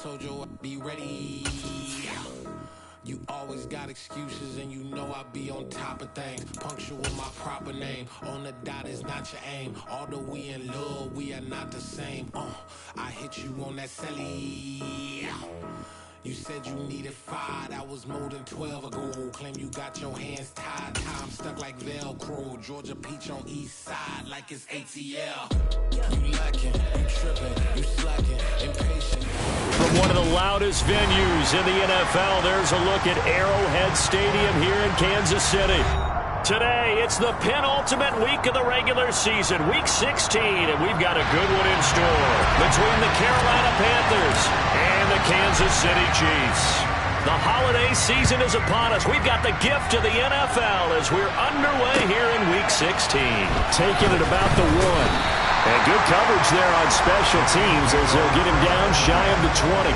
told you I'd be ready. You always got excuses and you know I be on top of things. Punctual with my proper name. On the dot is not your aim. Although we in love, we are not the same. I hit you on that celly. You said you needed 5, that was more than 12 ago. Claim you got your hands tied, time stuck like Velcro. Georgia Peach on east side like it's ATL. You lacking, you tripping, you slacking, impatient. From one of the loudest venues in the NFL, there's a look at Arrowhead Stadium here in Kansas City. Today, it's the penultimate week of the regular season, Week 16, and we've got a good one in store between the Carolina Panthers and the Kansas City Chiefs. The holiday season is upon us. We've got the gift of the NFL as we're underway here in Week 16. Taking it about the 1. And good coverage there on special teams as they'll get him down shy of the 20.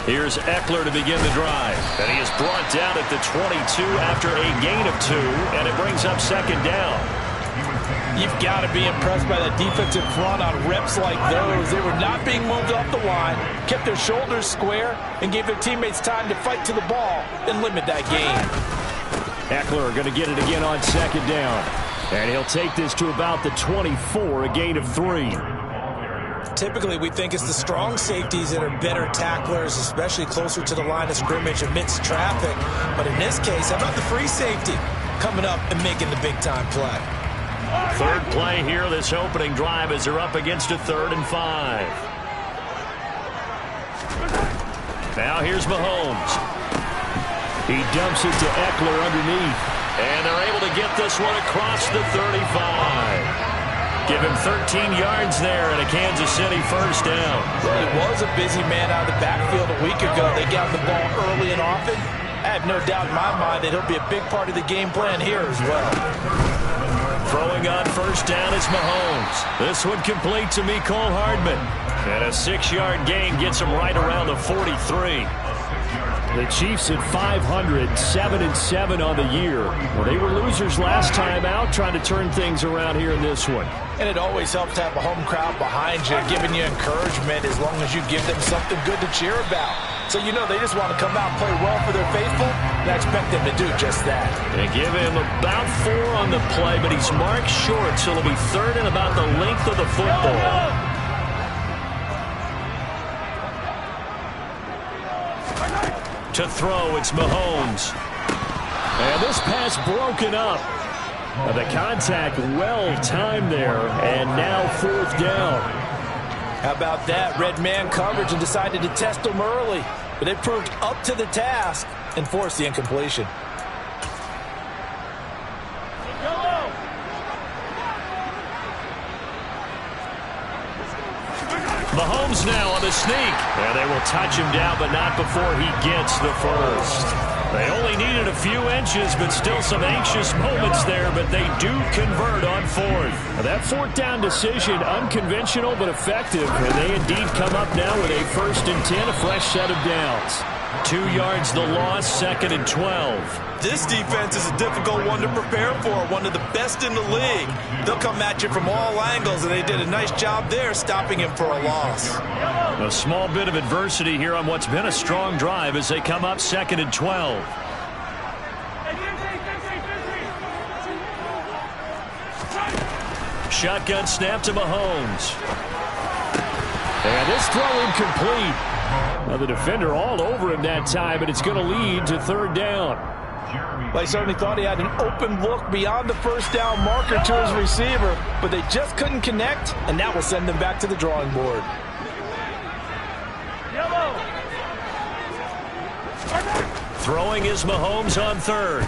Here's Eckler to begin the drive. And he is brought down at the 22 after a gain of 2, and it brings up second down. You've got to be impressed by that defensive front on reps like those. They were not being moved off the line, kept their shoulders square, and gave their teammates time to fight to the ball and limit that gain. Eckler going to get it again on second down. And he'll take this to about the 24, a gain of 3. Typically, we think it's the strong safeties that are better tacklers, especially closer to the line of scrimmage amidst traffic. But in this case, how about the free safety coming up and making the big-time play? Third play here, this opening drive, as they're up against a 3rd and 5. Now here's Mahomes. He dumps it to Eckler underneath. And they're able to get this one across the 35. Give him 13 yards there and a Kansas City first down. Well, he was a busy man out of the backfield a week ago. They got the ball early and often. I have no doubt in my mind that he'll be a big part of the game plan here as well. Throwing on first down is Mahomes. This one complete to Mecole Hardman. And a 6-yard gain gets him right around the 43. The Chiefs at 500, 7-7 on the year. Well, they were losers last time out, trying to turn things around here in this one. And it always helps to have a home crowd behind you, giving you encouragement as long as you give them something good to cheer about. So you know they just want to come out and play well for their faithful, and I expect them to do just that. They give him about 4 on the play, but he's marked short, so it'll be 3rd and about the length of the football. To throw, it's Mahomes. And this pass broken up. The contact well-timed there, and now 4th down. How about that? Red man coverage and decided to test them early. But they proved up to the task and forced the incompletion. Mahomes now on the sneak. And they will touch him down, but not before he gets the first. They only needed a few inches, but still some anxious moments there, but they do convert on 4th. That 4th down decision, unconventional but effective, and they indeed come up now with a 1st and 10, a fresh set of downs. 2 yards the loss, 2nd and 12. This defense is a difficult one to prepare for, one of the best in the league. They'll come at you from all angles, and they did a nice job there stopping him for a loss. A small bit of adversity here on what's been a strong drive as they come up 2nd and 12. Shotgun snap to Mahomes. And this throw incomplete. Now the defender all over him that time, but it's going to lead to 3rd down. They certainly thought he had an open look beyond the first down marker to his receiver, but they just couldn't connect, and that will send them back to the drawing board. Throwing is Mahomes on 3rd.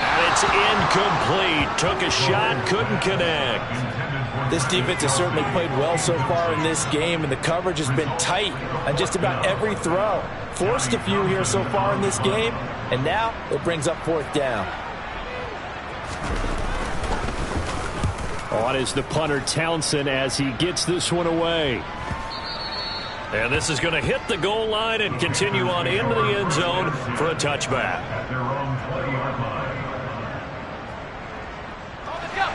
And it's incomplete. Took a shot, couldn't connect. This defense has certainly played well so far in this game, and the coverage has been tight on just about every throw. Forced a few here so far in this game, and now it brings up 4th down. On is the punter Townsend as he gets this one away. And this is going to hit the goal line and continue on into the end zone for a touchback.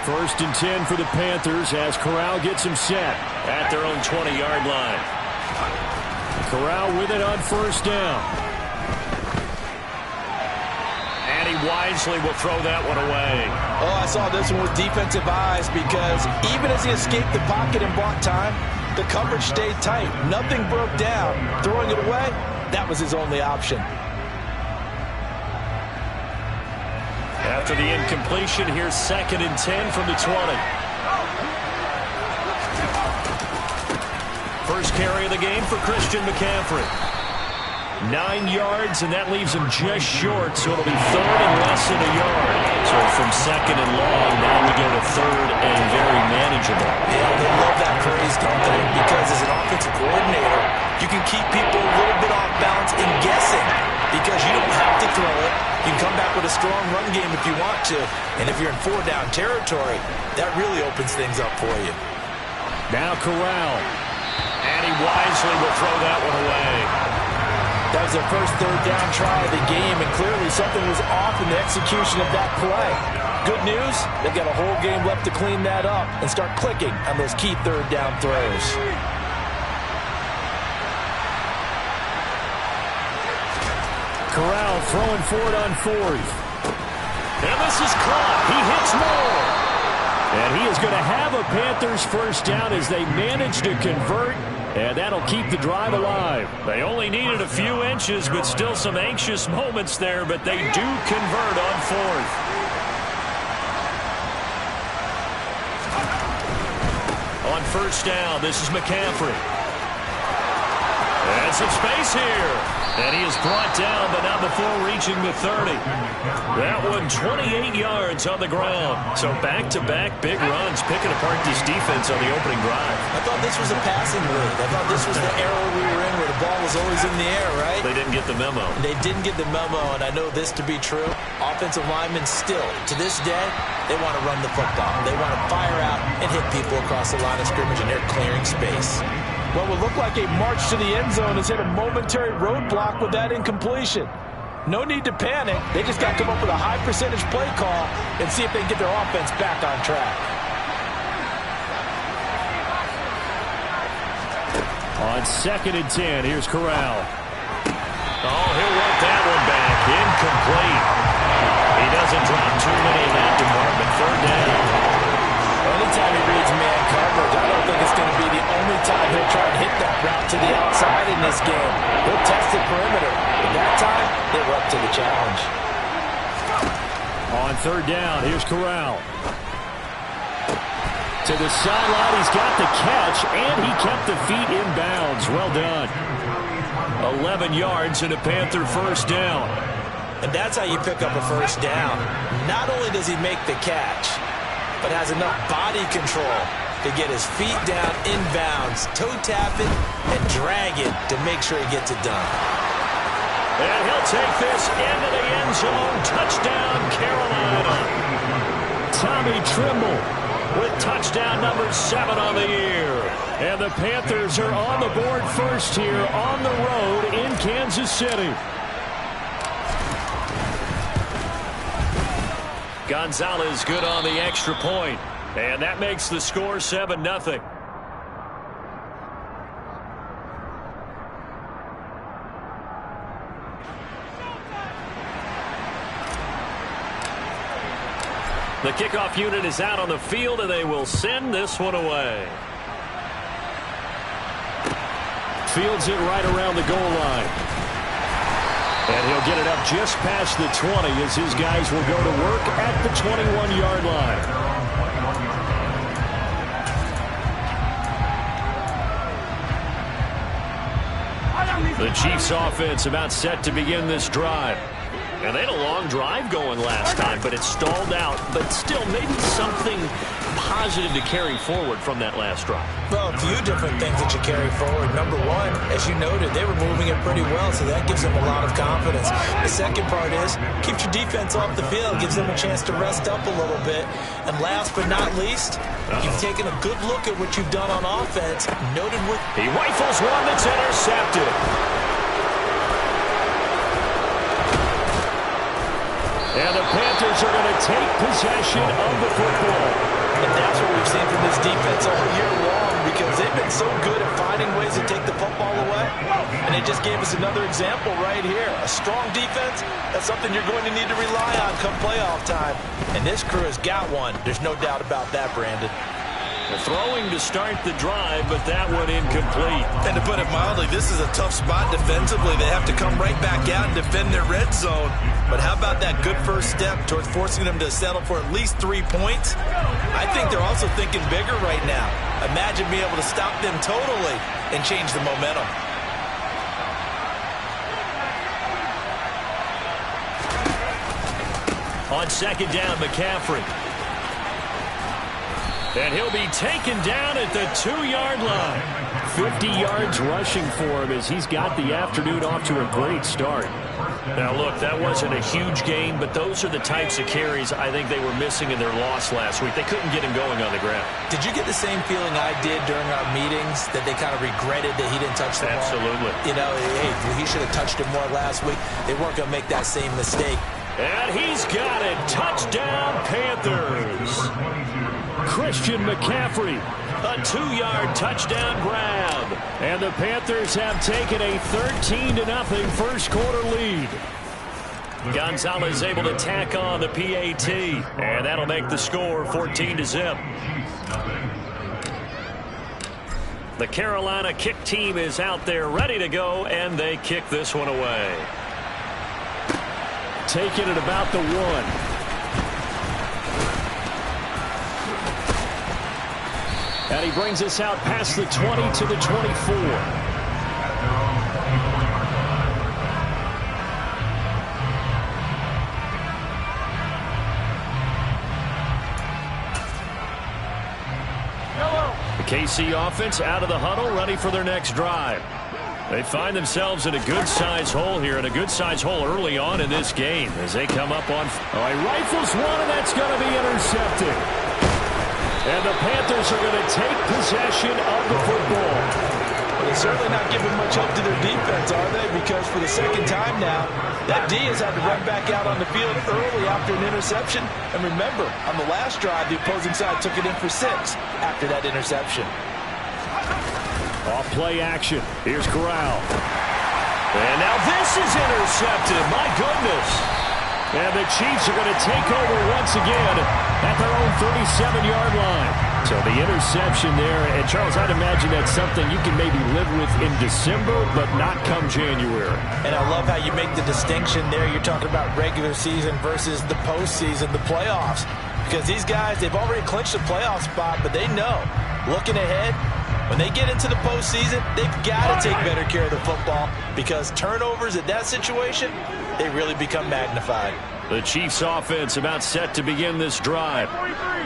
First and 10 for the Panthers as Corral gets him set at their own 20-yard line. Corral with it on first down. And he wisely will throw that one away. Oh, I saw this one with defensive eyes because even as he escaped the pocket and bought time, the coverage stayed tight. Nothing broke down. Throwing it away, that was his only option. After the incompletion, here's second and 10 from the 20. First carry of the game for Christian McCaffrey. 9 yards, and that leaves him just short, so it'll be third and less than a yard. So from second and long, now we go to third and very manageable. Yeah, they love that phrase, don't they? Because as an offensive coordinator, you can keep people a little bit off balance and guessing because you don't have to throw it. You can come back with a strong run game if you want to. And if you're in 4-down territory, that really opens things up for you. Now Corral. And he wisely will throw that one away. That was their first third-down try of the game, and clearly something was off in the execution of that play. Good news, they've got a whole game left to clean that up and start clicking on those key third-down throws. Corral throwing for it on fourth. And this is caught. He hits more. And he is going to have a Panthers first down as they manage to convert. And that'll keep the drive alive. They only needed a few inches, but still some anxious moments there. But they do convert on fourth. On first down, this is McCaffrey. And some space here. And he is brought down, but not before reaching the 30. That one 28 yards on the ground. So back-to-back big runs, picking apart this defense on the opening drive. I thought this was a passing league. I thought this was the era we were in where the ball was always in the air, right? They didn't get the memo. They didn't get the memo, and I know this to be true. Offensive linemen still, to this day, they want to run the football. They want to fire out and hit people across the line of scrimmage, and they're clearing space. What would look like a march to the end zone has hit a momentary roadblock with that incompletion. No need to panic. They just got to come up with a high percentage play call and see if they can get their offense back on track. On second and 10, here's Corral. Oh, he'll want that one back. Incomplete. He doesn't drop too many in that department. Third down. Anytime he reads man coverage, I don't think it's going to be the only time he'll try to hit that route to the outside in this game. He'll test the perimeter. But that time, they were up to the challenge. On third down, here's Corral. To the sideline, he's got the catch, and he kept the feet in bounds. Well done. 11 yards and a Panther first down. And that's how you pick up a first down. Not only does he make the catch, but has enough body control to get his feet down inbounds, toe tap it, and drag it to make sure he gets it done. And he'll take this into the end zone. Touchdown, Carolina. Tommy Tremble with touchdown number 7 on the year. And the Panthers are on the board first here on the road in Kansas City. Gonzalez good on the extra point. And that makes the score 7-0. The kickoff unit is out on the field, and they will send this one away. Fields it right around the goal line. And he'll get it up just past the 20 as his guys will go to work at the 21-yard line. The Chiefs offense about set to begin this drive. And they had a long drive going last time, but it stalled out. But still, maybe something positive to carry forward from that last drive. Well, a few different things that you carry forward. Number one, as you noted, they were moving it pretty well, so that gives them a lot of confidence. The second part is, keeps your defense off the field, gives them a chance to rest up a little bit. And last but not least, you've taken a good look at what you've done on offense. Noted with... He rifles one that's intercepted. And the Panthers are going to take possession of the football. And that's what we've seen from this defense all year long, because they've been so good at finding ways to take the football away. And they just gave us another example right here. A strong defense, that's something you're going to need to rely on come playoff time. And this crew has got one. There's no doubt about that, Brandon. They're throwing to start the drive, but that one incomplete. And to put it mildly, this is a tough spot defensively. They have to come right back out and defend their red zone. But how about that good first step towards forcing them to settle for at least 3 points? I think they're also thinking bigger right now. Imagine being able to stop them totally and change the momentum. On second down, McCaffrey. And he'll be taken down at the 2-yard line. 50 yards rushing for him as he's got the afternoon off to a great start. Now, look, that wasn't a huge gain, but those are the types of carries I think they were missing in their loss last week. They couldn't get him going on the ground. Did you get the same feeling I did during our meetings, that they kind of regretted that he didn't touch the ball? Absolutely. You know, hey, he should have touched it more last week. They weren't going to make that same mistake. And he's got it. Touchdown, Panthers. Christian McCaffrey, a 2-yard touchdown grab. And the Panthers have taken a 13-0 first quarter lead. Gonzalez able to tack on the PAT, and that'll make the score 14-0. The Carolina kick team is out there ready to go, and they kick this one away. Taking it about the 1. And he brings us out past the 20 to the 24. The KC offense out of the huddle, ready for their next drive. They find themselves in a good-sized hole here, and a good-sized hole early on in this game as they come up on... Oh, he rifles one, and that's going to be intercepted. And the Panthers are going to take possession of the football. Well, they're certainly not giving much help to their defense, are they? Because for the second time now, that D has had to run back out on the field early after an interception. And remember, on the last drive, the opposing side took it in for 6 after that interception. Off play action. Here's Corral. And now this is intercepted. My goodness. And the Chiefs are going to take over once again at their own 37-yard line. So the interception there. And, Charles, I'd imagine that's something you can maybe live with in December, but not come January. And I love how you make the distinction there. You're talking about regular season versus the postseason, the playoffs. Because these guys, they've already clinched the playoff spot, but they know, looking ahead, when they get into the postseason, they've got to take better care of the football, because turnovers at that situation, they really become magnified. The Chiefs offense about set to begin this drive.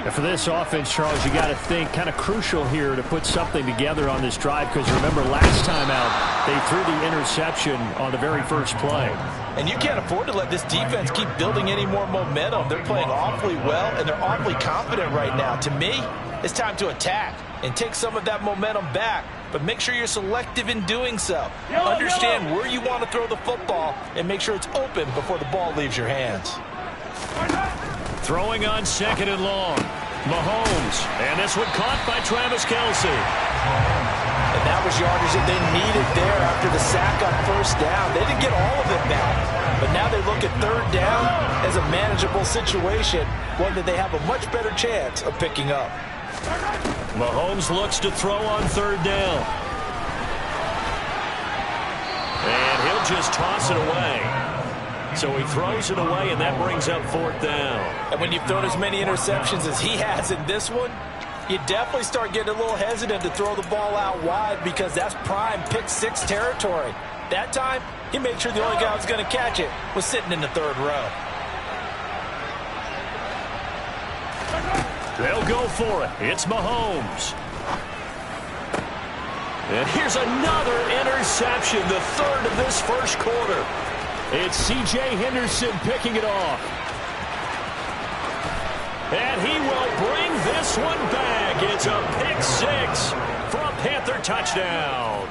And for this offense, Charles, you got to think kind of crucial here to put something together on this drive, because remember last time out, they threw the interception on the very first play. And you can't afford to let this defense keep building any more momentum. They're playing awfully well, and they're awfully confident right now. To me, it's time to attack and take some of that momentum back, but make sure you're selective in doing so. Understand where you want to throw the football and make sure it's open before the ball leaves your hands. Throwing on second and long. Mahomes, and this one caught by Travis Kelce. And that was yardage that they needed there after the sack on first down. They didn't get all of it back, but now they look at third down as a manageable situation, one that they have a much better chance of picking up. Mahomes looks to throw on third down. And he'll just toss it away. So he throws it away, and that brings up fourth down. And when you've thrown as many interceptions as he has in this one, you definitely start getting a little hesitant to throw the ball out wide, because that's prime pick-6 territory. That time, he made sure the only guy who was going to catch it was sitting in the third row. They'll go for it. It's Mahomes. And here's another interception, the third of this first quarter. It's C.J. Henderson picking it off. And he will bring this one back. It's a pick six for a Panther touchdown.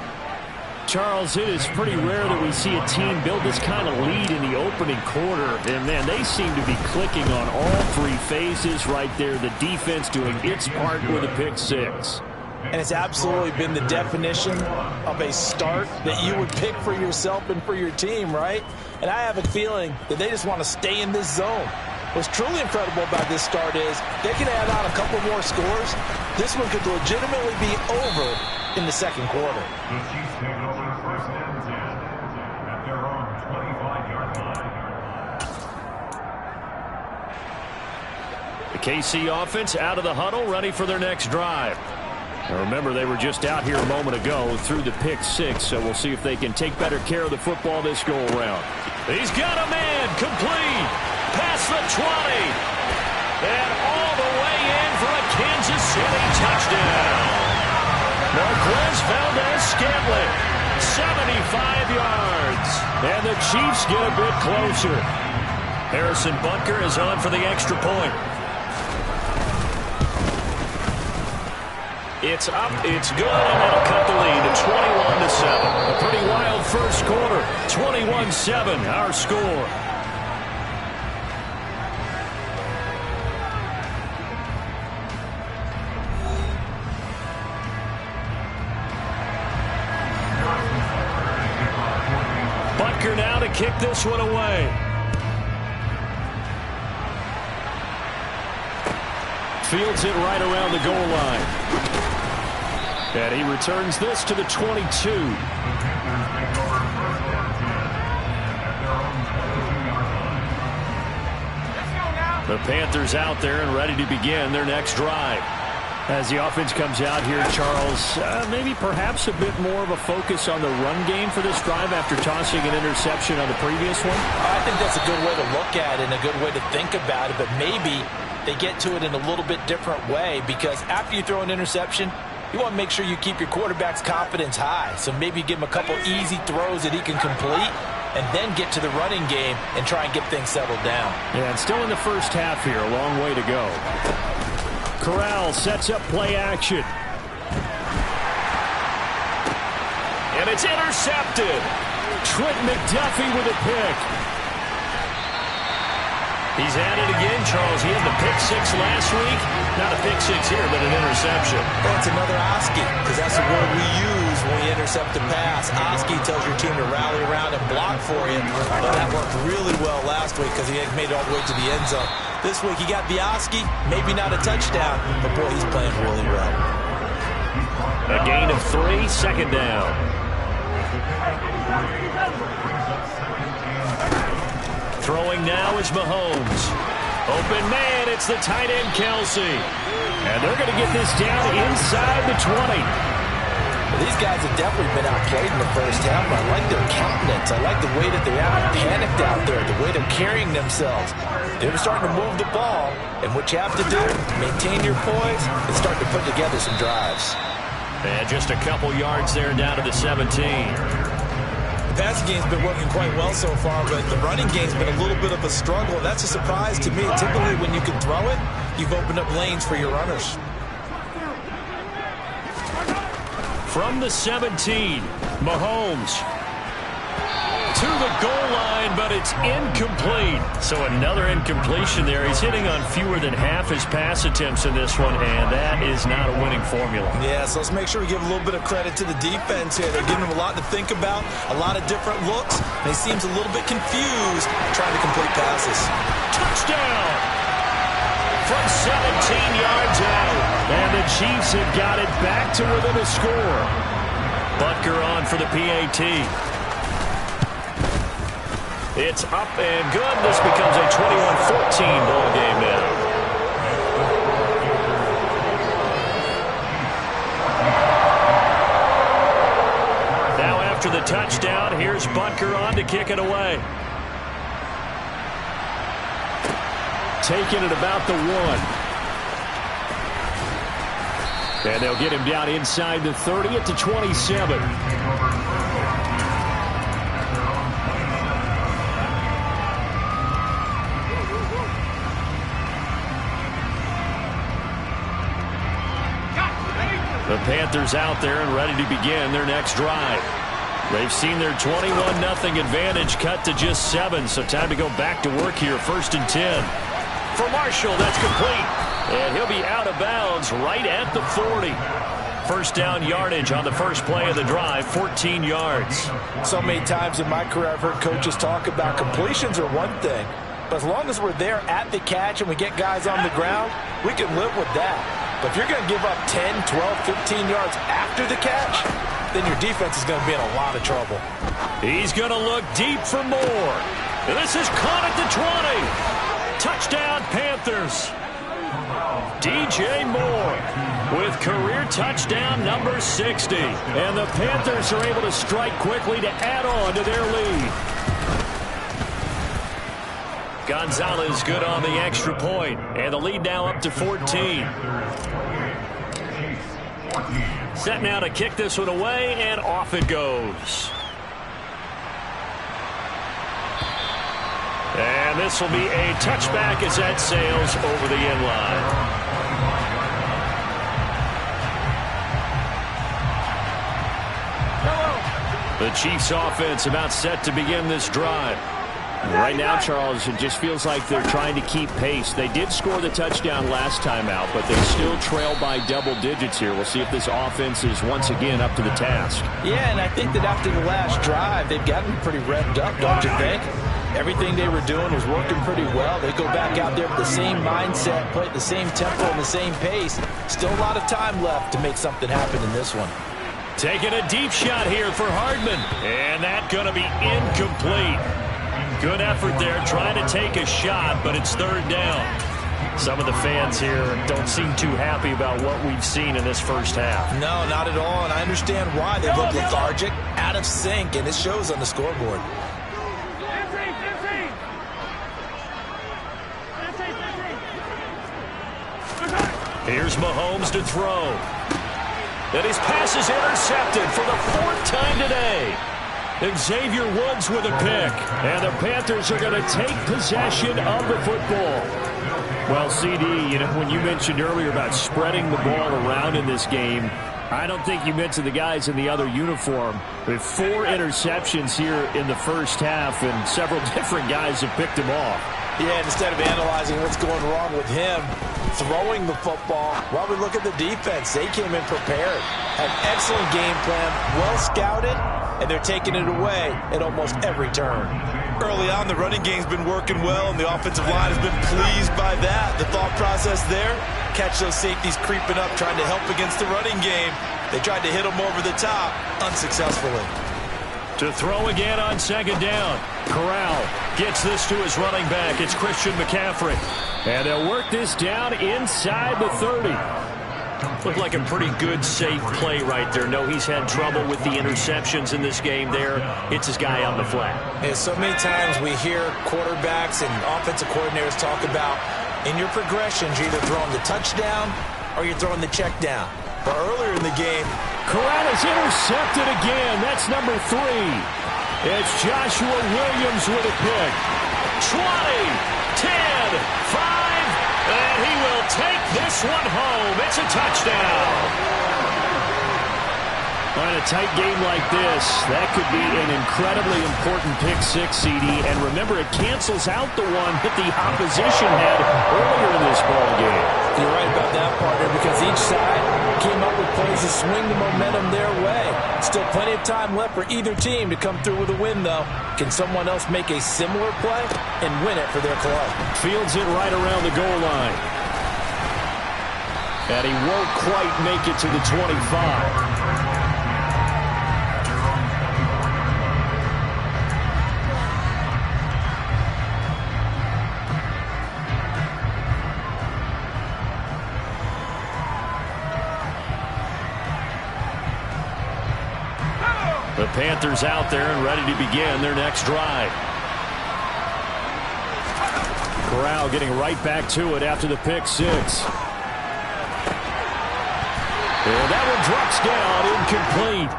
Charles, it is pretty rare that we see a team build this kind of lead in the opening quarter. And, man, they seem to be clicking on all three phases right there. The defense doing its part with a pick six. And it's absolutely been the definition of a start that you would pick for yourself and for your team, right? And I have a feeling that they just want to stay in this zone. What's truly incredible about this start is they can add on a couple more scores. This one could legitimately be over in the second quarter. The Chiefs take over first and 10 at their own 25-yard line. The KC offense out of the huddle, ready for their next drive. Now remember, they were just out here a moment ago through the pick six, so we'll see if they can take better care of the football this go-around. He's got a man, complete, past the 20, and all the way in for a Kansas City touchdown. Marquez Valdez-Scantling, 75 yards, and the Chiefs get a bit closer. Harrison Butker is on for the extra point. It's up, it's good, and that'll cut the lead to 21-7. A pretty wild first quarter, 21-7, our score. Butker now to kick this one away. Fields it right around the goal line. And he returns this to the 22. The Panthers out there and ready to begin their next drive. As the offense comes out here, Charles, maybe perhaps a bit more of a focus on the run game for this drive after tossing an interception on the previous one? I think that's a good way to look at it and a good way to think about it, but maybe they get to it in a little bit different way, because after you throw an interception, you want to make sure you keep your quarterback's confidence high. So maybe give him a couple easy throws that he can complete and then get to the running game and try and get things settled down. Yeah, and still in the first half here, a long way to go. Corral sets up play action. And it's intercepted. Trent McDuffie with a pick. He's at it again, Charles. He had the pick six last week. Not a pick six here, but an interception. That's another Oski, because that's the word we use when we intercept a pass. Oski tells your team to rally around and block for you. Well, that worked really well last week because he made it all the way to the end zone. This week he got the Oski, maybe not a touchdown, but boy, he's playing really well. A gain of 3, second down. Throwing now is Mahomes. Open man, it's the tight end Kelsey. And they're going to get this down inside the 20. Well, these guys have definitely been outplayed in the first half, but I like their countenance. I like the way that they haven't panicked out there, the way they're carrying themselves. They're starting to move the ball, and what you have to do, maintain your poise and start to put together some drives. And just a couple yards there down to the 17. The passing game's been working quite well so far, but the running game's been a little bit of a struggle. That's a surprise to me. Typically, when you can throw it, you've opened up lanes for your runners. From the 17, Mahomes to the goal line, but it's incomplete. So another incompletion there. He's hitting on fewer than half his pass attempts in this one, and that is not a winning formula. Yeah, so let's make sure we give a little bit of credit to the defense here. They're giving him a lot to think about, a lot of different looks, and he seems a little bit confused trying to complete passes. Touchdown! From 17 yards out, and the Chiefs have got it back to within a score. Butker on for the PAT. It's up and good. This becomes a 21-14 ball game now. Now after the touchdown, here's Here's Butker on to kick it away. Taking it about the 1. And they'll get him down inside the 30 at the 27. The Panthers out there and ready to begin their next drive. They've seen their 21-0 advantage cut to just 7, so time to go back to work here. 1st and 10. For Marshall, that's complete. And he'll be out of bounds right at the 40. First down yardage on the first play of the drive, 14 yards. So many times in my career I've heard coaches talk about completions are one thing, but as long as we're there at the catch and we get guys on the ground, we can live with that. But if you're going to give up 10, 12, 15 yards after the catch, then your defense is going to be in a lot of trouble. He's going to look deep for more. And this is caught at the 20. Touchdown, Panthers. DJ Moore with career touchdown number 60. And the Panthers are able to strike quickly to add on to their lead. Gonzalez good on the extra point. And the lead now up to 14. Set now to kick this one away, and off it goes. And this will be a touchback as that sails over the end line. The Chiefs offense about set to begin this drive. Right now, Charles, it just feels like they're trying to keep pace. They did score the touchdown last time out, but they still trail by double digits here. We'll see if this offense is once again up to the task. Yeah, and I think that after the last drive, they've gotten pretty revved up, don't you think? Everything they were doing was working pretty well. They go back out there with the same mindset, play at the same tempo and the same pace. Still a lot of time left to make something happen in this one. Taking a deep shot here for Hardman, and that's going to be incomplete. Good effort there, trying to take a shot, but it's 3rd down. Some of the fans here don't seem too happy about what we've seen in this first half. No, not at all, and I understand why. They look lethargic, out of sync, and it shows on the scoreboard. Here's Mahomes to throw. And his pass is intercepted for the 4th time today. Xavier Woods with a pick. And the Panthers are going to take possession of the football. Well, CD, when you mentioned earlier about spreading the ball around in this game, I don't think you mentioned the guys in the other uniform. With 4 interceptions here in the first half, and several different guys have picked him off. Yeah, and instead of analyzing what's going wrong with him throwing the football, while we look at the defense, they came in prepared. An excellent game plan, well scouted, and they're taking it away at almost every turn. Early on, the running game's been working well, and the offensive line has been pleased by that. The thought process there, catch those safeties creeping up, trying to help against the running game. They tried to hit them over the top, unsuccessfully. To throw again on 2nd down. Corral gets this to his running back. It's Christian McCaffrey. And they'll work this down inside the 30. Looked like a pretty good, safe play right there. No, he's had trouble with the interceptions in this game there. Hits his guy on the flat. And so many times we hear quarterbacks and offensive coordinators talk about in your progressions, you're either throwing the touchdown or you're throwing the check down. But earlier in the game, Corral is intercepted again. That's number 3. It's Joshua Williams with a pick. 20, 10, 5, and he will take this one home. It's a touchdown. In a tight game like this, that could be an incredibly important pick-6, CD. And remember, it cancels out the one that the opposition had earlier in this ball game. You're right about that, partner, because each side came up with plays to swing the momentum their way. Still plenty of time left for either team to come through with a win, though. Can someone else make a similar play and win it for their club? Fields it right around the goal line. And he won't quite make it to the 25. The Panthers out there and ready to begin their next drive. Corral getting right back to it after the pick six. And that one drops down, incomplete.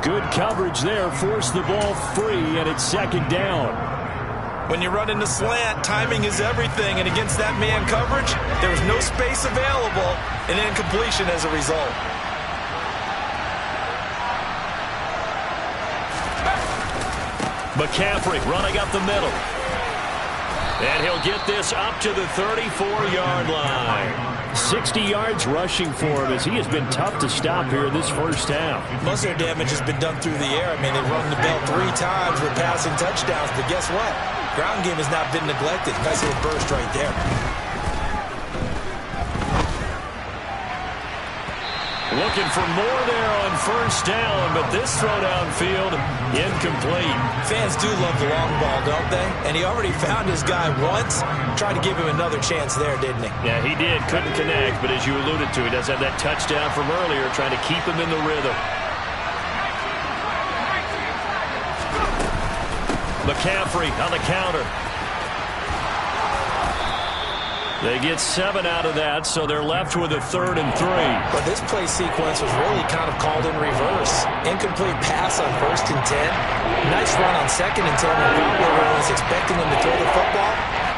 Good coverage there, forced the ball free, and it's second down. When you run into slant, timing is everything, and against that man coverage, there was no space available, and incompletion as a result. McCaffrey running up the middle. And he'll get this up to the 34-yard line. 60 yards rushing for him as he has been tough to stop here this first half. Most of their damage has been done through the air. I mean, they've rung the bell 3 times with passing touchdowns, but guess what? Ground game has not been neglected. Nice little burst right there. Looking for more there on first down, but this throw downfield, incomplete. Fans do love the long ball, don't they? And he already found his guy once. Tried to give him another chance there, didn't he? Yeah, he did. Couldn't connect, but as you alluded to, he does have that touchdown from earlier, trying to keep him in the rhythm. McCaffrey on the counter. They get 7 out of that, so they're left with a 3rd and 3. But this play sequence was really kind of called in reverse. Incomplete pass on 1st and 10. Nice run on 2nd and 10 when everyone was expecting him to throw the football.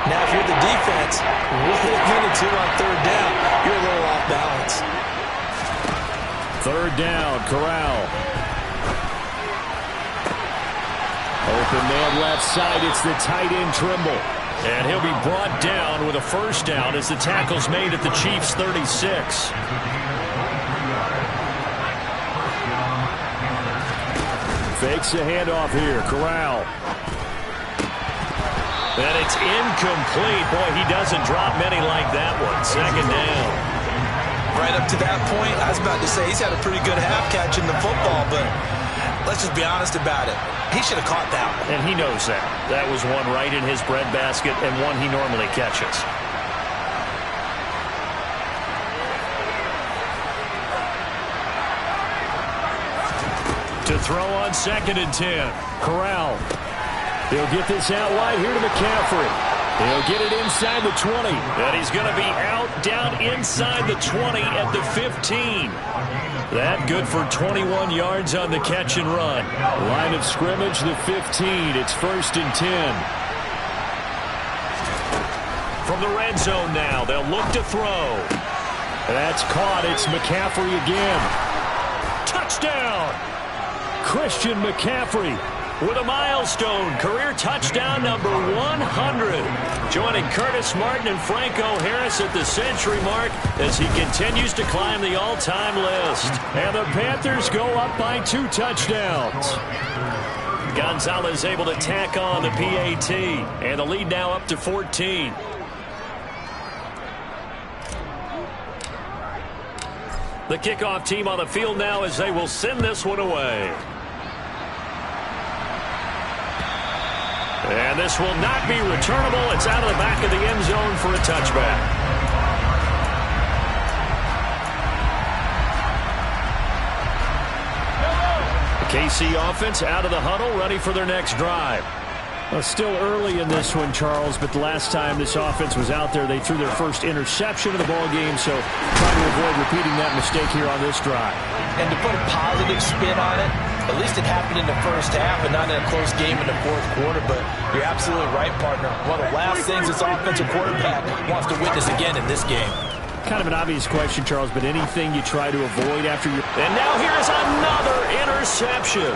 Now, if you're the defense, with a minute 2 on 3rd down, you're a little off balance. 3rd down, Corral. Open man left side, it's the tight end Trimble. And he'll be brought down with a first down as the tackle's made at the Chiefs' 36. Fakes the handoff here, Corral. And it's incomplete. Boy, he doesn't drop many like that one. 2nd down. Right up to that point, I was about to say he's had a pretty good half catching the football, but let's just be honest about it. He should have caught that one. And he knows that. That was one right in his breadbasket and one he normally catches. To throw on 2nd and 10. Corral. He'll get this out wide here to McCaffrey. He'll get it inside the 20. And he's going to be out down inside the 20 at the 15. That good for 21 yards on the catch and run. Line of scrimmage, the 15. It's 1st and 10. From the red zone now, they'll look to throw. That's caught. It's McCaffrey again. Touchdown! Christian McCaffrey with a milestone career touchdown number 100. Joining Curtis Martin and Franco Harris at the century mark as he continues to climb the all-time list. And the Panthers go up by 2 touchdowns. Gonzalez able to tack on the PAT. And the lead now up to 14. The kickoff team on the field now as they will send this one away. And this will not be returnable. It's out of the back of the end zone for a touchback. The KC offense out of the huddle, ready for their next drive. Well, still early in this one, Charles, but the last time this offense was out there, they threw their first interception of the ball game, so trying to avoid repeating that mistake here on this drive. And to put a positive spin on it, at least it happened in the first half and not in a close game in the 4th quarter, but you're absolutely right, partner. One of the last things this offensive quarterback wants to witness again in this game. Kind of an obvious question, Charles, but anything you try to avoid after you... And now here's another interception.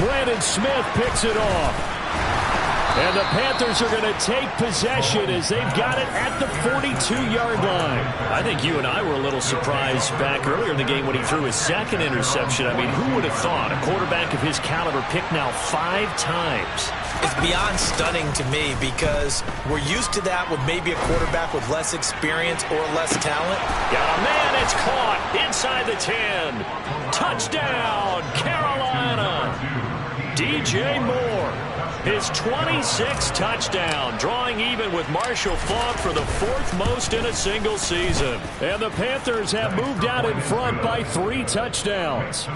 Brandon Smith picks it off. And the Panthers are going to take possession as they've got it at the 42-yard line. I think you and I were a little surprised back earlier in the game when he threw his 2nd interception. I mean, who would have thought a quarterback of his caliber picked now 5 times? It's beyond stunning to me because we're used to that with maybe a quarterback with less experience or less talent. Got a man, it's caught inside the 10. Touchdown, Carolina. DJ Moore. His 26th touchdown, drawing even with Marshall Faulk for the 4th most in a single season. And the Panthers have moved out in front by 3 touchdowns.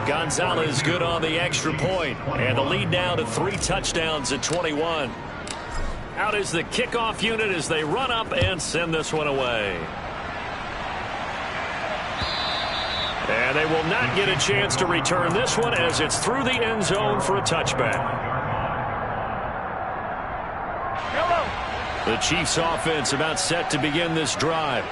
Gonzalez good on the extra point, and the lead now to 3 touchdowns at 21. Out is the kickoff unit as they run up and send this one away. And they will not get a chance to return this one as it's through the end zone for a touchback. The Chiefs offense about set to begin this drive.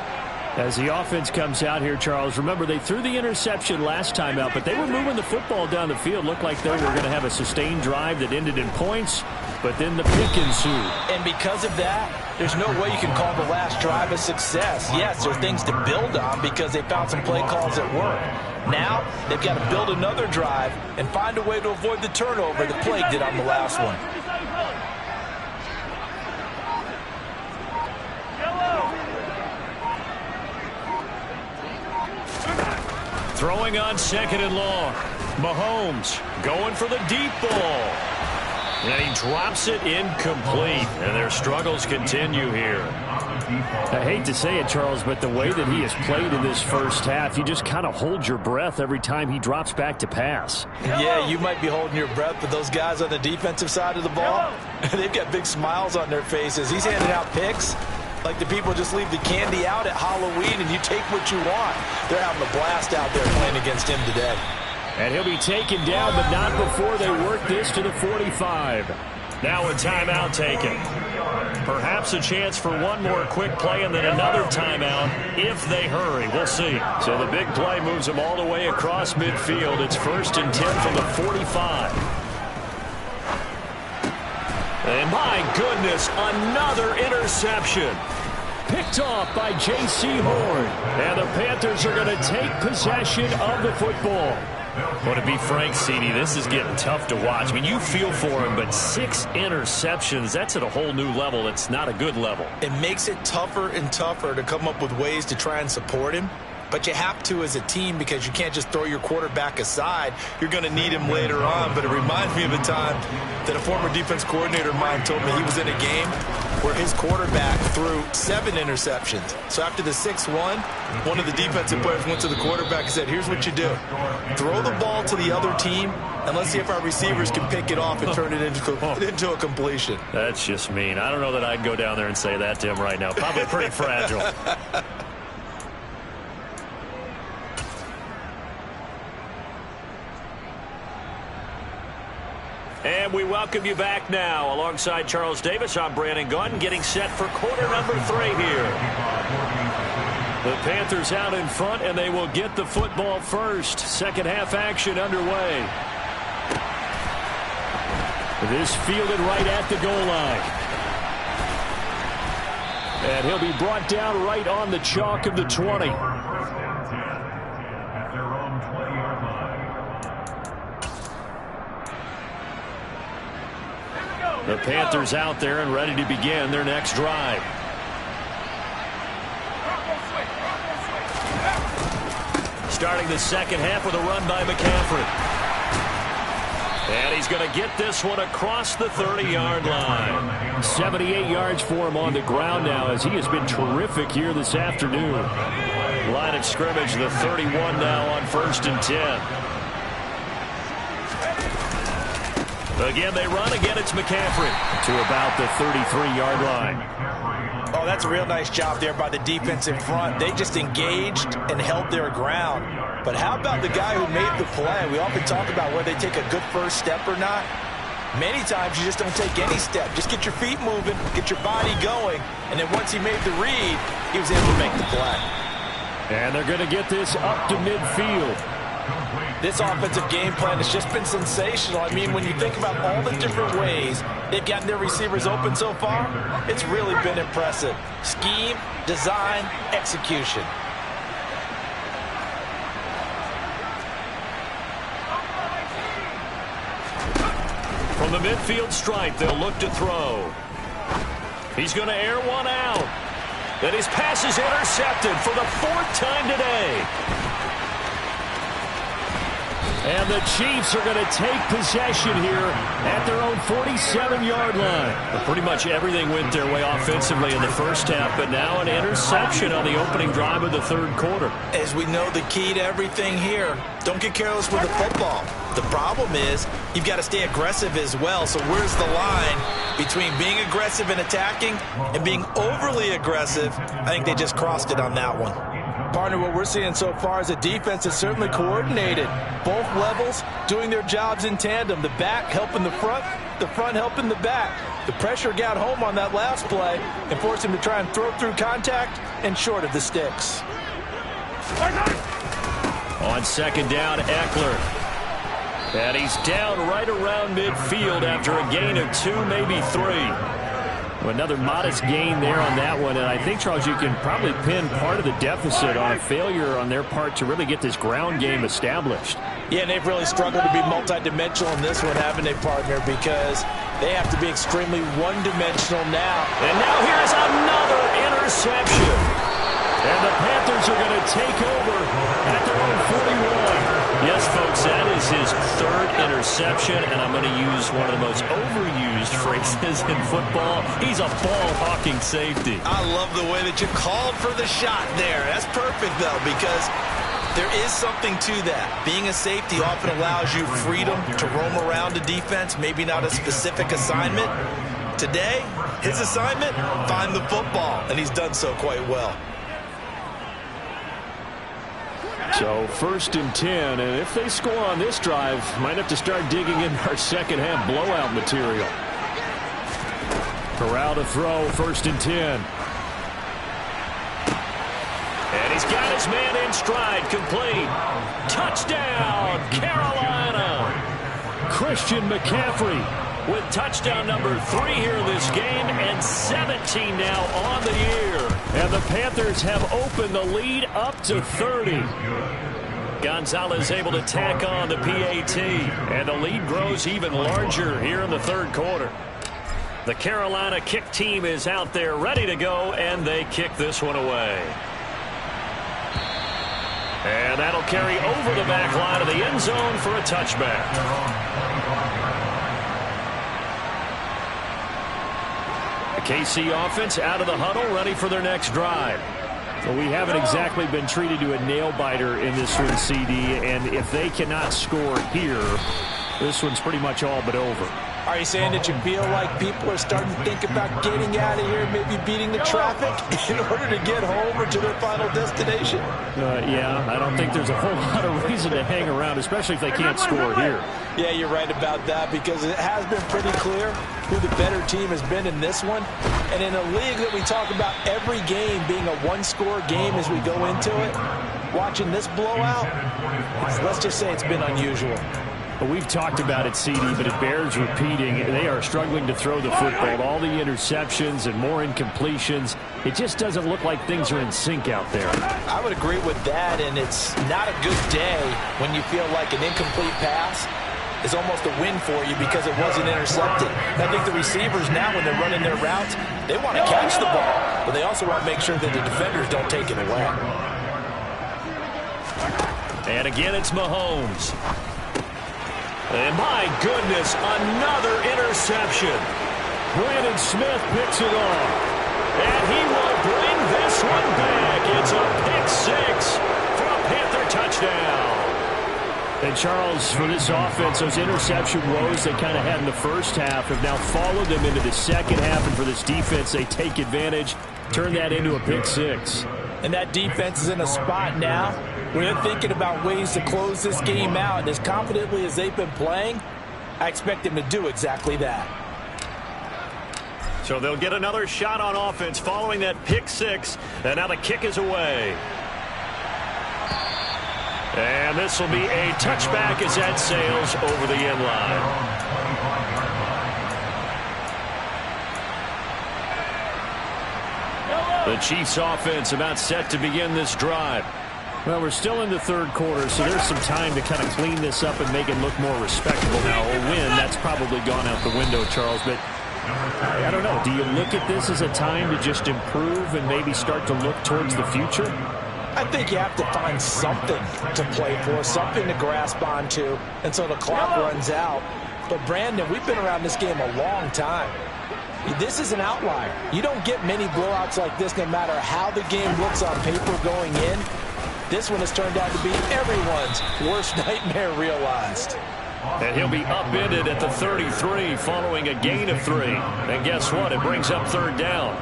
As the offense comes out here, Charles, remember they threw the interception last time out, but they were moving the football down the field. Looked like they were going to have a sustained drive that ended in points, but then the pick ensued. And because of that, there's no way you can call the last drive a success. Yes, there are things to build on because they found some play calls that work. Now, they've got to build another drive and find a way to avoid the turnover that plagued it on the last one. Throwing on 2nd and long. Mahomes going for the deep ball. And he drops it incomplete. And their struggles continue here. I hate to say it, Charles, but the way that he has played in this first half, you just kind of hold your breath every time he drops back to pass. Yeah, you might be holding your breath, but those guys on the defensive side of the ball, they've got big smiles on their faces. He's handing out picks like the people just leave the candy out at Halloween and you take what you want. They're having a blast out there playing against him today. And he'll be taken down, but not before they work this to the 45. Now a timeout taken. Perhaps a chance for one more quick play and then another timeout if they hurry. We'll see. So the big play moves them all the way across midfield. It's 1st and 10 from the 45. And my goodness, another interception. Picked off by J.C. Horn. And the Panthers are going to take possession of the football. Well, to be frank, CD, this is getting tough to watch. I mean, you feel for him, but 6 interceptions, that's at a whole new level. It's not a good level. It makes it tougher and tougher to come up with ways to try and support him. But you have to as a team because you can't just throw your quarterback aside. You're going to need him later on. But it reminds me of a time that a former defense coordinator of mine told me he was in a game where his quarterback threw 7 interceptions. So after the 6-1, one of the defensive players went to the quarterback and said, here's what you do. Throw the ball to the other team, and let's see if our receivers can pick it off and turn it into a completion. That's just mean. I don't know that I'd go down there and say that to him right now. Probably pretty fragile. And we welcome you back now. Alongside Charles Davis, I'm Brandon Gunn, getting set for quarter number 3 here. The Panthers out in front, and they will get the football first. Second half action underway. This fielded right at the goal line. And he'll be brought down right on the chalk of the 20. The Panthers out there and ready to begin their next drive. Starting the second half with a run by McCaffrey. And he's going to get this one across the 30-yard line. 78 yards for him on the ground now as he has been terrific here this afternoon. Line of scrimmage, the 31 now on 1st and 10. Again, they run. Again, it's McCaffrey. To about the 33-yard line. Oh, that's a real nice job there by the defensive front. They just engaged and held their ground. But how about the guy who made the play? We often talk about whether they take a good first step or not. Many times you just don't take any step. Just get your feet moving, get your body going, and then once he made the read, he was able to make the play. And they're going to get this up to midfield. This offensive game plan has just been sensational. I mean, when you think about all the different ways they've gotten their receivers open so far, it's really been impressive. Scheme, design, execution. From the midfield stripe, they'll look to throw. He's going to air one out. And his pass is intercepted for the 4th time today. And the Chiefs are going to take possession here at their own 47-yard line. Well, pretty much everything went their way offensively in the first half, but now an interception on the opening drive of the third quarter. As we know, the key to everything here, don't get careless with the football. The problem is you've got to stay aggressive as well. So where's the line between being aggressive and attacking and being overly aggressive? I think they just crossed it on that one. Partner, what we're seeing so far is a defense that's certainly coordinated. Both levels doing their jobs in tandem. The back helping the front helping the back. The pressure got home on that last play and forced him to try and throw through contact and short of the sticks. On second down, Eckler. And he's down right around midfield after a gain of 2, maybe 3. Another modest gain there on that one, and I think, Charles, you can probably pin part of the deficit on a failure on their part to really get this ground game established. Yeah, and they've really struggled to be multidimensional in this one, haven't they, partner, because they have to be extremely one-dimensional now. And now here's another interception. And the Panthers are going to take over at their own 41. Yes, folks, that is his third interception, and I'm going to use one of the most overused phrases in football. He's a ball-hawking safety. I love the way that you called for the shot there. That's perfect, though, because there is something to that. Being a safety often allows you freedom to roam around a defense, maybe not a specific assignment. Today, his assignment, find the football, and he's done so quite well. So 1st and 10, and if they score on this drive, might have to start digging in our second half blowout material. Corral to throw, 1st and 10. And he's got his man in stride, complete. Touchdown, Carolina. Christian McCaffrey with touchdown number 3 here in this game, and 17 now on the year. And the Panthers have opened the lead up to 30. Gonzalez able to tack on the PAT, and the lead grows even larger here in the third quarter. The Carolina kick team is out there ready to go, and they kick this one away. And that'll carry over the back line of the end zone for a touchback. The KC offense out of the huddle, ready for their next drive. Well, we haven't exactly been treated to a nail-biter in this one, CD, and if they cannot score here, this one's pretty much all but over. Are you saying that you feel like people are starting to think about getting out of here, maybe beating the traffic in order to get home or to their final destination? Yeah, I don't think there's a whole lot of reason to hang around, especially if they can't score here. Yeah, you're right about that, because it has been pretty clear who the better team has been in this one. And in a league that we talk about every game being a one-score game as we go into it, watching this blowout, let's just say it's been unusual. Well, we've talked about it, CD, but it bears repeating. They are struggling to throw the football. All the interceptions and more incompletions. It just doesn't look like things are in sync out there. I would agree with that, and it's not a good day when you feel like an incomplete pass is almost a win for you because it wasn't intercepted. And I think the receivers now, when they're running their routes, they want to catch the ball, but they also want to make sure that the defenders don't take it away. And again, it's Mahomes. And my goodness, another interception. Brandon Smith picks it off. And he will bring this one back. It's a pick-6 for a Panther touchdown. And Charles, for this offense, those interception woes they kind of had in the first half have now followed them into the second half. And for this defense, they take advantage, turn that into a pick-6. And that defense is in a spot now where they're thinking about ways to close this game out. And as confidently as they've been playing, I expect them to do exactly that. So they'll get another shot on offense following that pick-6. And now the kick is away. And this will be a touchback as that sails over the end line. The Chiefs offense about set to begin this drive. Well, we're still in the third quarter, so there's some time to kind of clean this up and make it look more respectable. Now, a win, that's probably gone out the window, Charles, but I don't know. Do you look at this as a time to just improve and maybe start to look towards the future? I think you have to find something to play for, something to grasp onto until the clock runs out. But, Brandon, we've been around this game a long time. This is an outlier. You don't get many blowouts like this no matter how the game looks on paper going in. This one has turned out to be everyone's worst nightmare realized. And he'll be upended at the 33 following a gain of 3. And guess what? It brings up third down.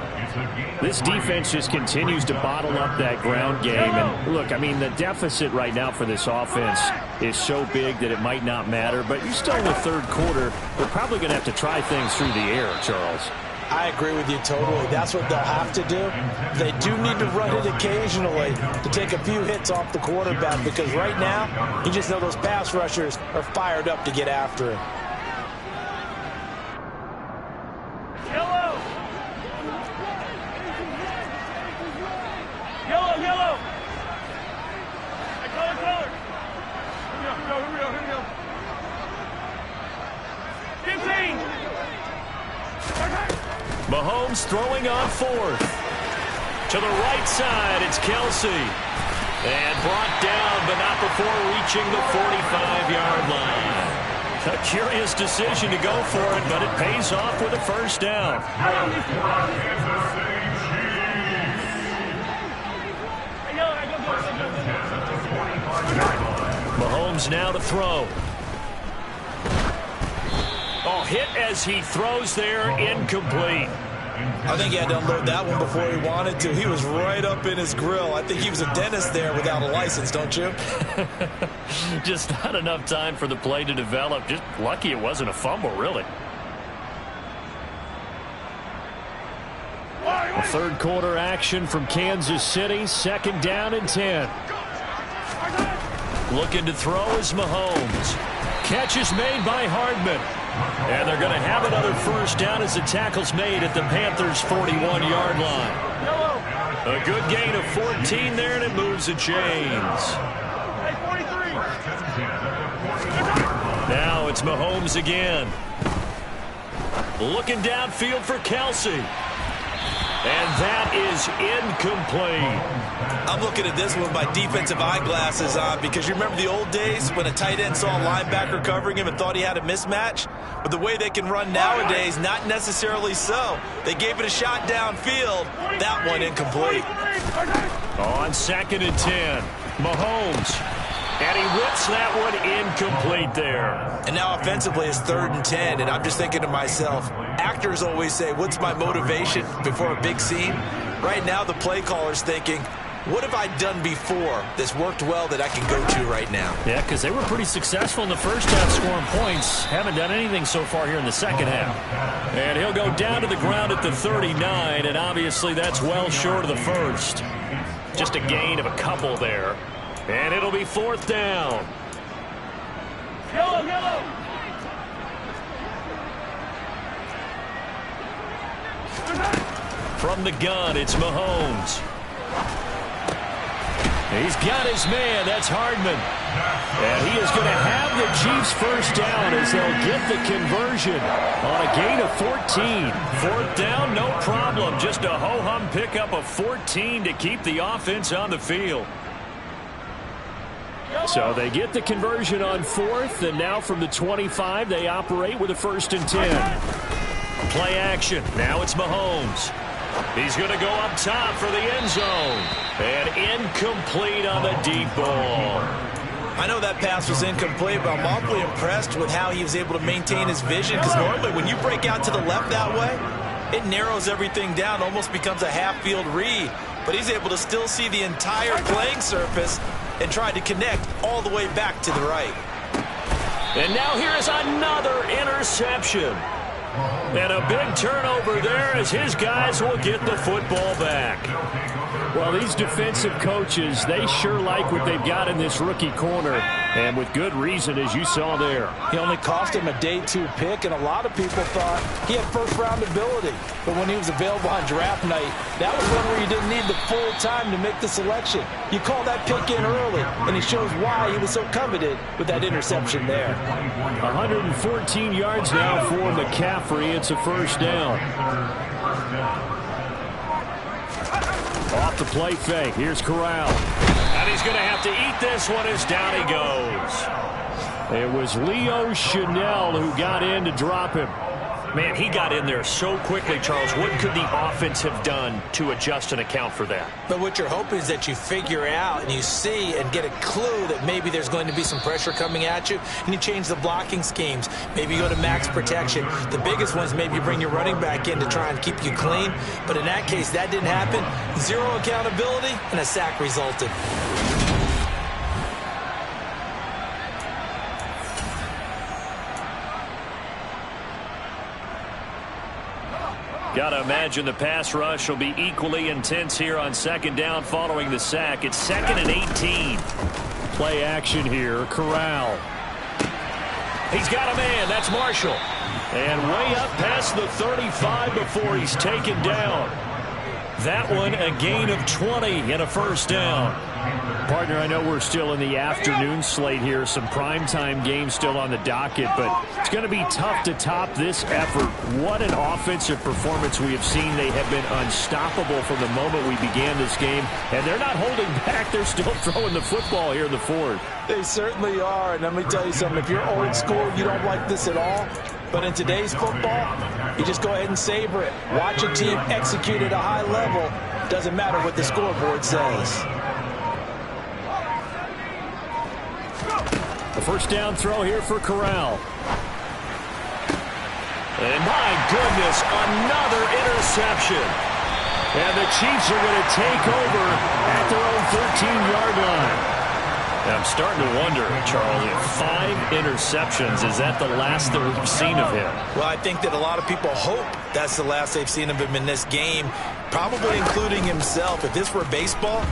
This defense just continues to bottle up that ground game. And look, I mean, the deficit right now for this offense is so big that it might not matter. But you're still in the third quarter. They're probably going to have to try things through the air, Charles. I agree with you totally. That's what they'll have to do. They do need to run it occasionally to take a few hits off the quarterback, because right now, you just know those pass rushers are fired up to get after him. Yellow! Yellow, yellow! Hey, color! Here we go. 15! Mahomes throwing on fourth. To the right side, it's Kelsey. And brought down, but not before reaching the 45-yard line. A curious decision to go for it, but it pays off with a first down. Mahomes now to throw. Oh, hit as he throws there, incomplete. I think he had to unload that one before he wanted to. He was right up in his grill. I think he was a dentist there without a license, don't you? Just not enough time for the play to develop. Just lucky it wasn't a fumble, really. A third quarter action from Kansas City. Second down and 10. Looking to throw is Mahomes. Catch is made by Hardman. And they're going to have another first down as the tackle's made at the Panthers' 41-yard line. A good gain of 14 there, and it moves the chains. Now it's Mahomes again. Looking downfield for Kelsey. And that is incomplete. I'm looking at this one with my defensive eyeglasses on, because you remember the old days when a tight end saw a linebacker covering him and thought he had a mismatch? But the way they can run nowadays, not necessarily so. They gave it a shot downfield. That one incomplete. On second and 10, Mahomes. And he whips that one incomplete there. And now offensively it's third and 10, and I'm just thinking to myself, actors always say, what's my motivation before a big scene? Right now the play caller's thinking, what have I done before that's worked well that I can go to right now? Yeah, because they were pretty successful in the first half scoring points. Haven't done anything so far here in the second half. And he'll go down to the ground at the 39, and obviously that's well short of the first. Just a gain of a couple there. And it'll be fourth down. Yellow, yellow! From the gun, it's Mahomes. He's got his man. That's Hardman. And he is going to have the Chiefs first down as they'll get the conversion on a gain of 14. Fourth down, no problem. Just a ho-hum pickup of 14 to keep the offense on the field. So they get the conversion on fourth, and now from the 25, they operate with a first and 10. Play action. Now it's Mahomes. He's going to go up top for the end zone. And incomplete on the deep ball. I know that pass was incomplete, but I'm awfully impressed with how he was able to maintain his vision, because normally when you break out to the left that way, it narrows everything down, almost becomes a half-field read. But he's able to still see the entire playing surface and tried to connect all the way back to the right. And now here's another interception. And a big turnover there as his guys will get the football back. Well, these defensive coaches, they sure like what they've got in this rookie corner, and with good reason, as you saw there. He only cost him a day 2 pick, and a lot of people thought he had first-round ability. But when he was available on draft night, that was one where you didn't need the full time to make the selection. You call that pick in early, and it shows why he was so coveted with that interception there. 114 yards now for McCaffrey. It's a first down. Off the play fake. Here's Corral. And he's going to have to eat this one as down he goes. It was Leo Chanel who got in to drop him. Man, he got in there so quickly, Charles. What could the offense have done to adjust and account for that? But what you're hoping is that you figure out and you see and get a clue that maybe there's going to be some pressure coming at you, and you change the blocking schemes. Maybe you go to max protection. The biggest ones, maybe you bring your running back in to try and keep you clean. But in that case, that didn't happen. Zero accountability, and a sack resulted. Got to imagine the pass rush will be equally intense here on second down following the sack. It's 2nd and 18. Play action here. Corral. He's got a man. That's Marshall. And way up past the 35 before he's taken down. That one a gain of 20 and a first down. Partner, I know we're still in the afternoon slate here. Some primetime games still on the docket, but it's going to be tough to top this effort. What an offensive performance we have seen. They have been unstoppable from the moment we began this game, and they're not holding back. They're still throwing the football here in the fourth. They certainly are, and let me tell you something. If you're old school, you don't like this at all. But in today's football, you just go ahead and savor it. Watch a team execute at a high level. Doesn't matter what the scoreboard says. The first down throw here for Corral. And my goodness, another interception. And the Chiefs are going to take over at their own 13-yard line. I'm starting to wonder, Charles, if 5 interceptions, is that the last that we've seen of him? Well, I think that a lot of people hope that's the last they've seen of him in this game, probably including himself. If this were baseball,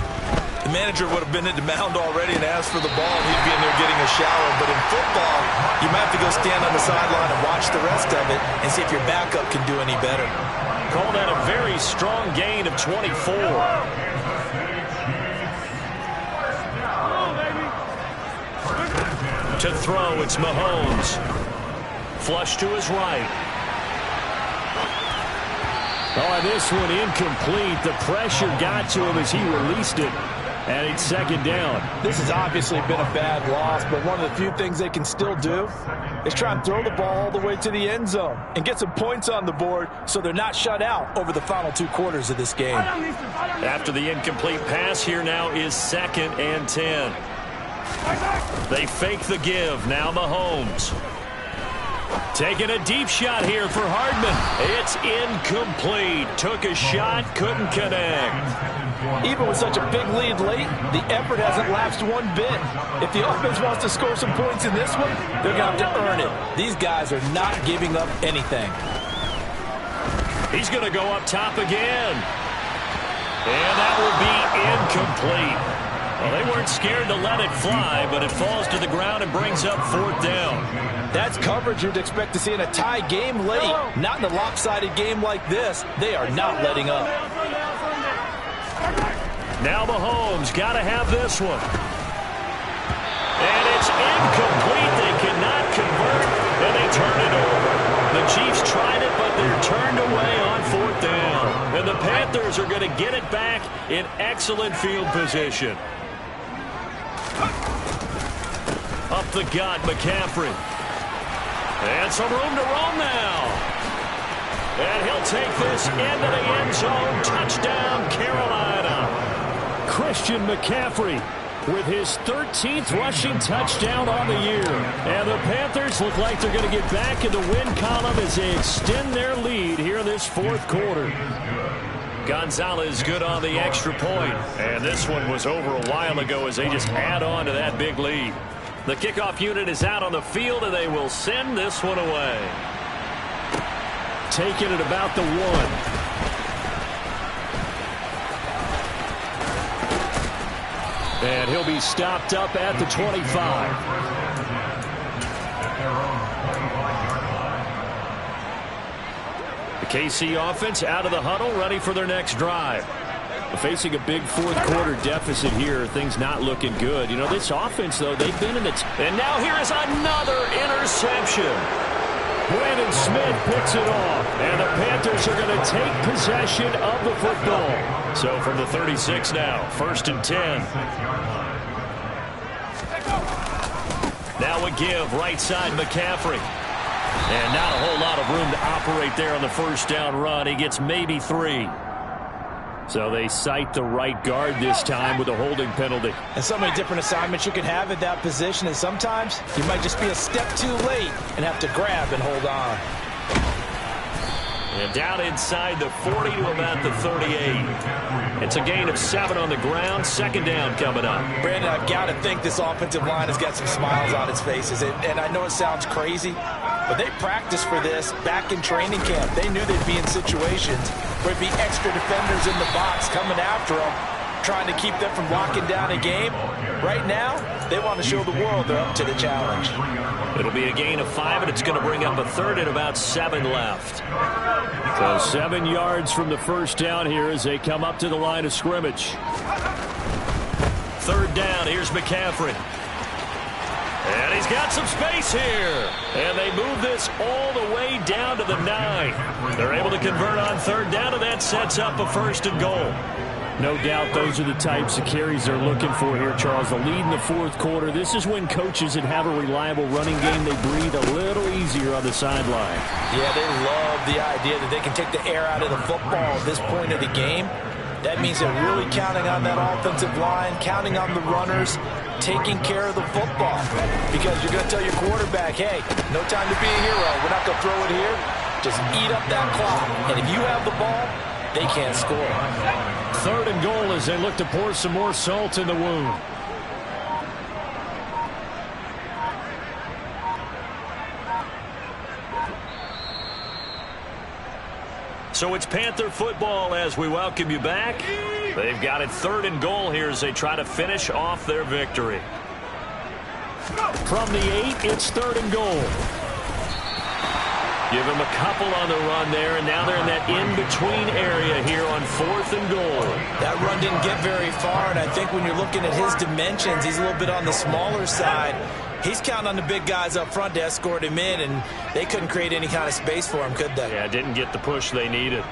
the manager would have been at the mound already and asked for the ball, and he'd be in there getting a shower. But in football, you might have to go stand on the sideline and watch the rest of it and see if your backup can do any better. Call that a very strong gain of 24. To throw, it's Mahomes. Flush to his right. Oh, this one incomplete. The pressure got to him as he released it. And it's second down. This has obviously been a bad loss, but one of the few things they can still do is try and throw the ball all the way to the end zone and get some points on the board so they're not shut out over the final 2 quarters of this game. After the incomplete pass, here now is 2nd and 10. They fake the give. Now Mahomes. Taking a deep shot here for Hardman. It's incomplete. Took a shot, couldn't connect. Even with such a big lead late, the effort hasn't lapsed one bit. If the offense wants to score some points in this one, they're going to have to earn it. These guys are not giving up anything. He's going to go up top again. And that will be incomplete. Well, they weren't scared to let it fly, but it falls to the ground and brings up 4th down. That's coverage you'd expect to see in a tie game late. Not in a lopsided game like this. They are not letting up. Now Mahomes got to have this one. And it's incomplete. They cannot convert, and they turn it over. The Chiefs tried it, but they're turned away on 4th down. And the Panthers are going to get it back in excellent field position. Up the gut, McCaffrey. And some room to roam now. And he'll take this into the end zone. Touchdown, Carolina. Christian McCaffrey with his 13th rushing touchdown on the year. And the Panthers look like they're going to get back in the win column as they extend their lead here in this 4th quarter. Gonzalez good on the extra point. And this one was over a while ago as they just add on to that big lead. The kickoff unit is out on the field, and they will send this one away. Taking it about the 1. And he'll be stopped up at the 25. The KC offense out of the huddle, ready for their next drive. Facing a big 4th quarter deficit here, things not looking good. You know, this offense, though, they've been in the... And now here is another interception. Brandon Smith picks it off, and the Panthers are going to take possession of the football. So from the 36 now, 1st and 10. Now a give, right side McCaffrey. And not a whole lot of room to operate there on the first down run. He gets maybe 3. So they cite the right guard this time with a holding penalty. And so many different assignments you can have at that position, and sometimes you might just be a step too late and have to grab and hold on. And down inside the 40 to about the 38. It's a gain of 7 on the ground. 2nd down coming up. Brandon, I've got to think this offensive line has got some smiles on its faces. And I know it sounds crazy, but they practiced for this back in training camp. They knew they'd be in situations where there'd be extra defenders in the box coming after them, trying to keep them from locking down a game. Right now, they want to show the world they're up to the challenge. It'll be a gain of 5, and it's going to bring up a 3rd and about 7 left. So 7 yards from the first down here as they come up to the line of scrimmage. 3rd down, here's McCaffrey. And he's got some space here. And they move this all the way down to the 9. They're able to convert on 3rd down, and that sets up a 1st and goal. No doubt those are the types of carries they're looking for here, Charles. The lead in the 4th quarter. This is when coaches that have a reliable running game, they breathe a little easier on the sideline. Yeah, they love the idea that they can take the air out of the football at this point of the game. That means they're really counting on that offensive line, counting on the runners, taking care of the football. Because you're going to tell your quarterback, hey, no time to be a hero. We're not going to throw it here. Just eat up that clock. And if you have the ball, they can't score. 3rd and goal as they look to pour some more salt in the wound. So it's Panther football as we welcome you back. They've got it 3rd and goal here as they try to finish off their victory. From the 8, it's 3rd and goal. Give him a couple on the run there, and now they're in that in-between area here on 4th and goal. That run didn't get very far, and I think when you're looking at his dimensions, he's a little bit on the smaller side. He's counting on the big guys up front to escort him in, and they couldn't create any kind of space for him, could they? Yeah, didn't get the push they needed.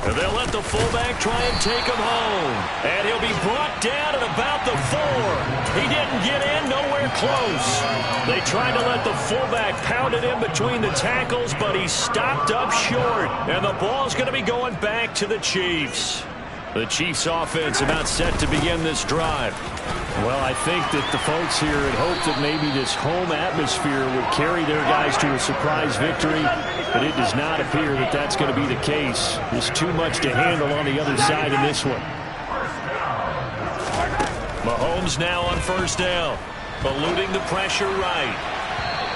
And they'll let the fullback try and take him home. And he'll be brought down at about the 4. He didn't get in, nowhere close. They tried to let the fullback pound it in between the tackles, but he stopped up short. And the ball's going to be going back to the Chiefs. The Chiefs offense about set to begin this drive. Well, I think that the folks here had hoped that maybe this home atmosphere would carry their guys to a surprise victory, but it does not appear that that's going to be the case. There's too much to handle on the other side in this one. Mahomes now on 1st down, eluding the pressure right.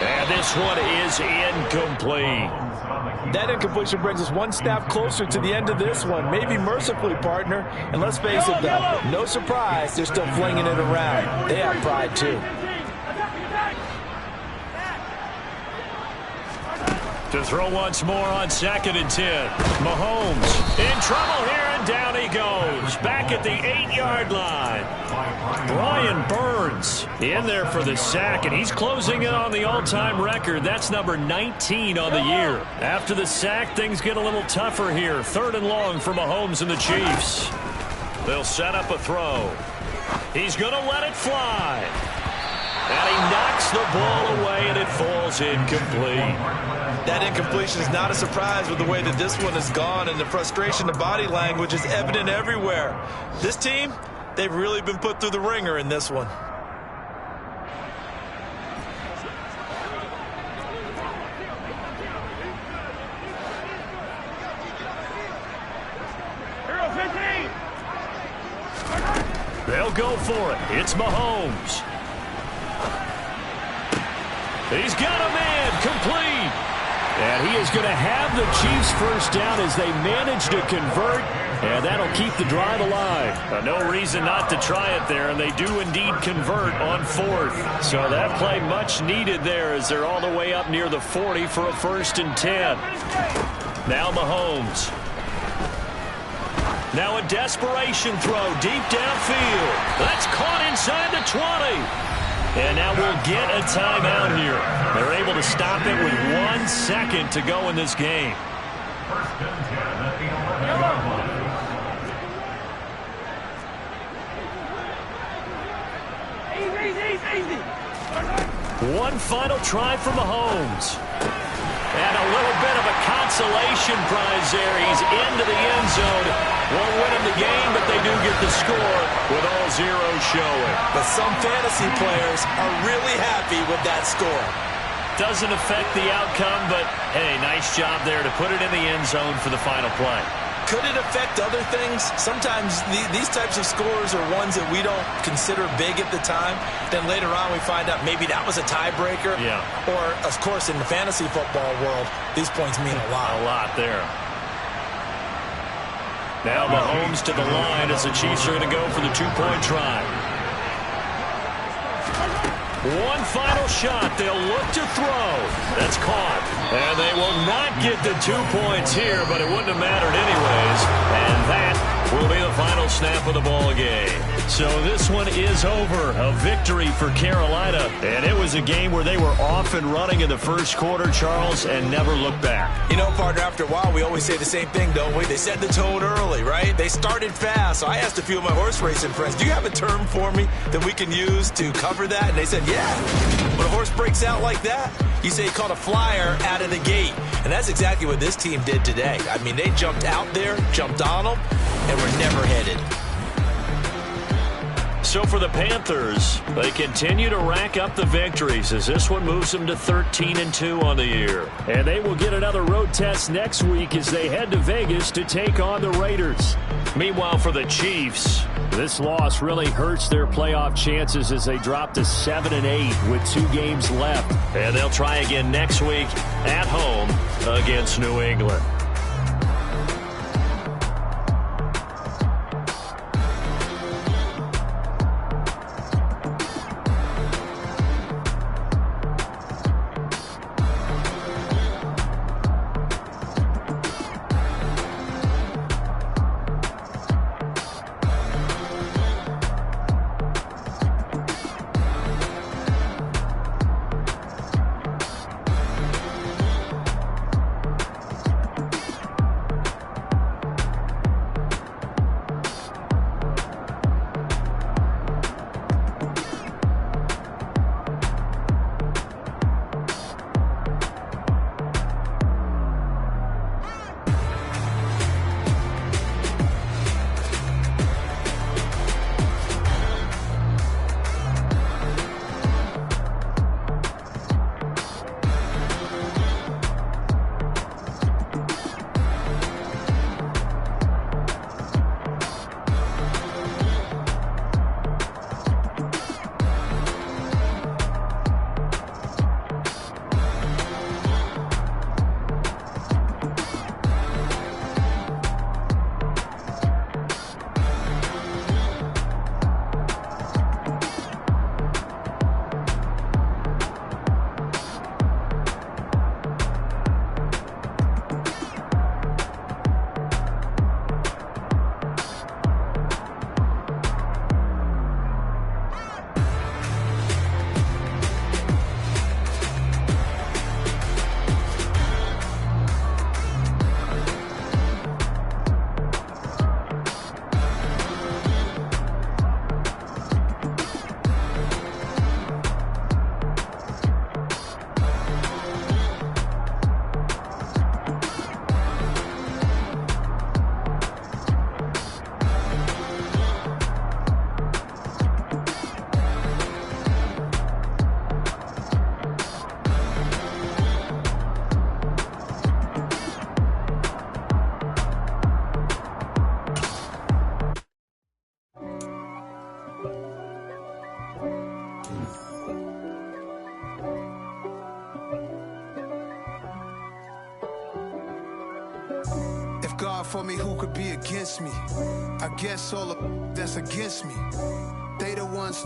And this one is incomplete. That incompletion brings us one step closer to the end of this one. Maybe mercifully, partner. And let's face it, though, no surprise, they're still flinging it around. They have pride, too. To throw once more on 2nd and 10. Mahomes in trouble here, and down he goes. Back at the 8-yard line. Brian Burns in there for the sack, and he's closing in on the all-time record. That's number 19 on the year. After the sack, things get a little tougher here. 3rd and long for Mahomes and the Chiefs. They'll set up a throw. He's going to let it fly. And he knocks the ball away, and it falls incomplete. That incompletion is not a surprise with the way that this one has gone, and the frustration, the body language is evident everywhere. This team, they've really been put through the ringer in this one. They'll go for it. It's Mahomes. He's got a man complete. And he is going to have the Chiefs first down as they manage to convert, and that'll keep the drive alive. No reason not to try it there, and they do indeed convert on fourth. So that play much needed there as they're all the way up near the 40 for a 1st and 10. Now Mahomes. Now a desperation throw deep downfield. That's caught inside the 20. And now we'll get a timeout here. They're able to stop it with 1 second to go in this game. 1st and 10 at the 11-yard line. Easy. One final try for Mahomes. And a little bit of a consolation prize there. He's into the end zone. Won't win him the game, but they do get the score with all zeros showing. But some fantasy players are really happy with that score. Doesn't affect the outcome, but, hey, nice job there to put it in the end zone for the final play. Could it affect other things? Sometimes these types of scores are ones that we don't consider big at the time. Then later on we find out maybe that was a tiebreaker. Yeah. Or, of course, in the fantasy football world, these points mean a lot. A lot there. Now Mahomes to the line as the Chiefs are going to go for the 2-point try. One final shot. They'll look to throw. That's caught. And they will not get the 2 points here, but it wouldn't have mattered anyways. And that will be the final snap of the ball game. So this one is over. A victory for Carolina. And it was a game where they were off and running in the first quarter, Charles, and never looked back. You know, partner, after a while, we always say the same thing, don't we? They set the tone early, right? They started fast. So I asked a few of my horse racing friends, do you have a term for me that we can use to cover that? And they said, yeah. When a horse breaks out like that, you say he caught a flyer out of the gate. And that's exactly what this team did today. I mean, they jumped out there, jumped on them, and were never headed. So for the Panthers, they continue to rack up the victories as this one moves them to 13-2 on the year. And they will get another road test next week as they head to Vegas to take on the Raiders. Meanwhile, for the Chiefs, this loss really hurts their playoff chances as they drop to 7-8 with 2 games left. And they'll try again next week at home against New England. for me, who could be against me? I guess all the that's against me. They the ones